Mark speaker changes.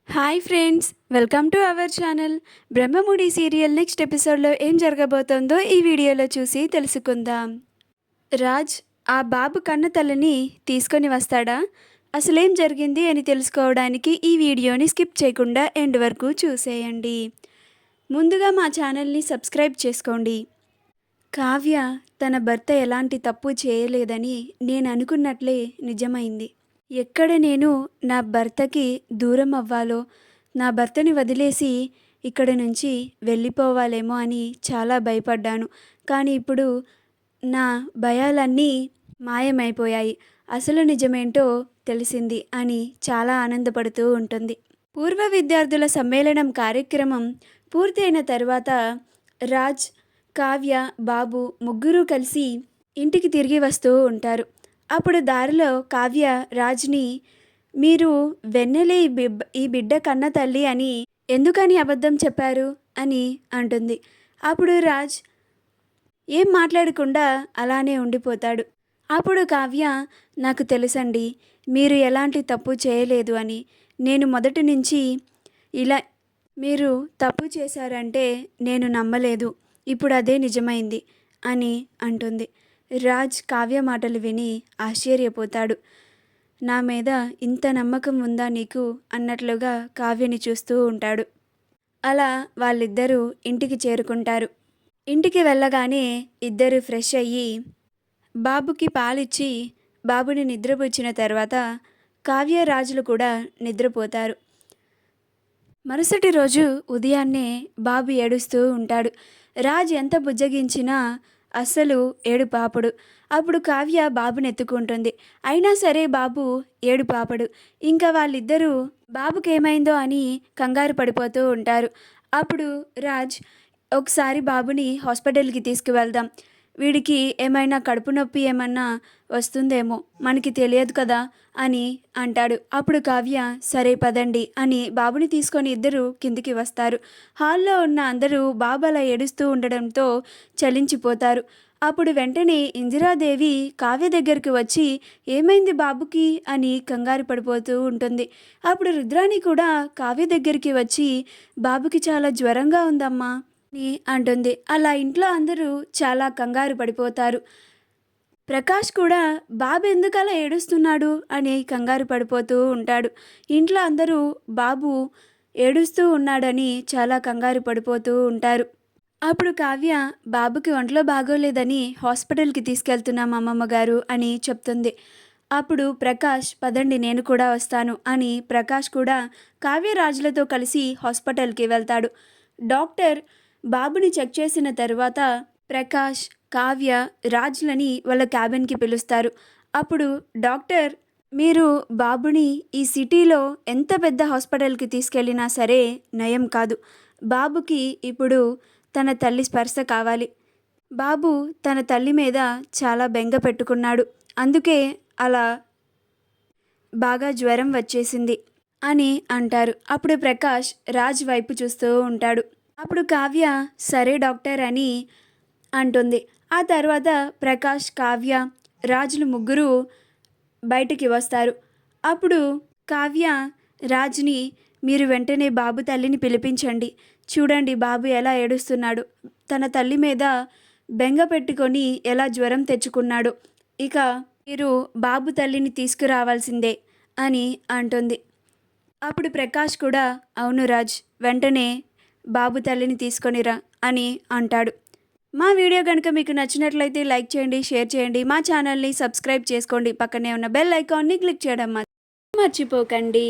Speaker 1: Hi friends, welcome to our channel. Brahmamudi serial next ఎపిసోడ్లో ఏం జరగబోతోందో ఈ వీడియోలో చూసి తెలుసుకుందాం. రాజ్ ఆ బాబు కన్న తల్లిని తీసుకొని వస్తాడా? అసలేం జరిగింది అని తెలుసుకోవడానికి ఈ వీడియోని స్కిప్ చేయకుండా ఎండ్ వరకు చూసేయండి. ముందుగా మా ఛానల్ని సబ్స్క్రైబ్ చేసుకోండి. కావ్య తన భర్త ఎలాంటి తప్పు చేయలేదని నేను అనుకున్నట్లే నిజమైంది. ఎక్కడ నేను నా భర్తకి దూరం అవ్వాలో, నా భర్తని వదిలేసి ఇక్కడి నుంచి వెళ్ళిపోవాలేమో అని చాలా భయపడ్డాను. కానీ ఇప్పుడు నా భయాలన్నీ మాయమైపోయాయి. అసలు నిజమేంటో తెలిసింది అని చాలా ఆనందపడుతూ ఉంటుంది. పూర్వ విద్యార్థుల సమ్మేళనం కార్యక్రమం పూర్తయిన తర్వాత రాజ్, కావ్య, బాబు ముగ్గురు కలిసి ఇంటికి తిరిగి వస్తూ ఉంటారు. అప్పుడు దారిలో కావ్య రాజ్ని, మీరు వెన్నెలే ఈ బిడ్డ కన్న తల్లి అని ఎందుకని అబద్ధం చెప్పారు అని అంటుంది. అప్పుడు రాజ్ ఏం మాట్లాడకుండా అలానే ఉండిపోతాడు. అప్పుడు కావ్య, నాకు తెలుసండి మీరు ఎలాంటి తప్పు చేయలేదు అని. నేను మొదటి నుంచి ఇలా మీరు తప్పు చేశారంటే నేను నమ్మలేదు. ఇప్పుడు అదే నిజమైంది అని అంటుంది. రాజ్ కావ్య మాటలు విని ఆశ్చర్యపోతాడు. నా మీద ఇంత నమ్మకం ఉందా నీకు అన్నట్లుగా కావ్యని చూస్తూ ఉంటాడు. అలా వాళ్ళిద్దరూ ఇంటికి చేరుకుంటారు. ఇంటికి వెళ్ళగానే ఇద్దరు ఫ్రెష్ అయ్యి బాబుకి పాలిచ్చి బాబుని నిద్రపుచ్చిన తర్వాత కావ్య, రాజులు కూడా నిద్రపోతారు. మరుసటి రోజు ఉదయాన్నే బాబు ఏడుస్తూ ఉంటాడు. రాజ్ ఎంత బుజ్జగించినా అస్సలు ఏడుపాపడు. అప్పుడు కావ్య బాబుని ఎత్తుకుంటుంది. అయినా సరే బాబు ఏడుపాపడు. ఇంకా వాళ్ళిద్దరూ బాబుకేమైందో అని కంగారు పడిపోతూ ఉంటారు. అప్పుడు రాజ్, ఒకసారి బాబుని హాస్పిటల్కి తీసుకువెళ్దాం, వీడికి ఏమైనా కడుపు నొప్పి ఏమన్నా వస్తుందేమో, మనకి తెలియదు కదా అని అంటాడు. అప్పుడు కావ్య, సరే పదండి అని బాబుని తీసుకొని ఇద్దరు కిందికి వస్తారు. హాల్లో ఉన్న అందరూ బాబు అలా ఏడుస్తూ ఉండడంతో చలించిపోతారు. అప్పుడు వెంటనే ఇందిరాదేవి కావ్య దగ్గరికి వచ్చి, ఏమైంది బాబుకి అని కంగారు పడిపోతూ ఉంటుంది. అప్పుడు రుద్రాణి కూడా కావ్య దగ్గరికి వచ్చి, బాబుకి చాలా జ్వరంగా ఉందమ్మా అని అంటుంది. అలా ఇంట్లో అందరూ చాలా కంగారు పడిపోతారు. ప్రకాష్ కూడా బాబు ఎందుకు అలా ఏడుస్తున్నాడు అని కంగారు పడిపోతూ ఉంటాడు. ఇంట్లో అందరూ బాబు ఏడుస్తూ ఉన్నాడని చాలా కంగారు పడిపోతూ ఉంటారు. అప్పుడు కావ్య, బాబుకి ఒంట్లో బాగోలేదని హాస్పిటల్కి తీసుకెళ్తున్నాం అమ్మమ్మ గారు అని చెప్తుంది. అప్పుడు ప్రకాష్, పదండి నేను కూడా వస్తాను అని ప్రకాష్ కూడా కావ్య, రాజులతో కలిసి హాస్పిటల్కి వెళ్తాడు. డాక్టర్ బాబుని చెక్ చేసిన తర్వాత ప్రకాష్, కావ్య, రాజులని వాళ్ళ క్యాబిన్కి పిలుస్తారు. అప్పుడు డాక్టర్, మీరు బాబుని ఈ సిటీలో ఎంత పెద్ద హాస్పిటల్కి తీసుకెళ్ళినా సరే నయం కాదు. బాబుకి ఇప్పుడు తన తల్లి స్పర్శ కావాలి. బాబు తన తల్లి మీద చాలా బెంగ పెట్టుకున్నాడు, అందుకే అలా బాగా జ్వరం వచ్చేసింది అని అంటారు. అప్పుడు ప్రకాష్ రాజ్ వైపు చూస్తూ ఉంటాడు. అప్పుడు కావ్య, సరే డాక్టర్ అని అంటుంది. ఆ తర్వాత ప్రకాష్, కావ్య, రాజులు ముగ్గురు బయటికి వస్తారు. అప్పుడు కావ్య రాజ్ని, మీరు వెంటనే బాబు తల్లిని పిలిపించండి, చూడండి బాబు ఎలా ఏడుస్తున్నాడు, తన తల్లి మీద బెంగ పెట్టుకొని ఎలా జ్వరం తెచ్చుకున్నాడు, ఇక మీరు బాబు తల్లిని తీసుకురావాల్సిందే అని అంటుంది. అప్పుడు ప్రకాష్ కూడా, అవును రాజ్, వెంటనే బాబు తల్లిని తీసుకొనిరా అని అంటాడు. మా వీడియో కనుక మీకు నచ్చినట్లయితే లైక్ చేయండి, షేర్ చేయండి, మా ఛానల్ని సబ్స్క్రైబ్ చేసుకోండి, పక్కనే ఉన్న బెల్ ఐకాన్ని క్లిక్ చేయడం మర్చిపోకండి.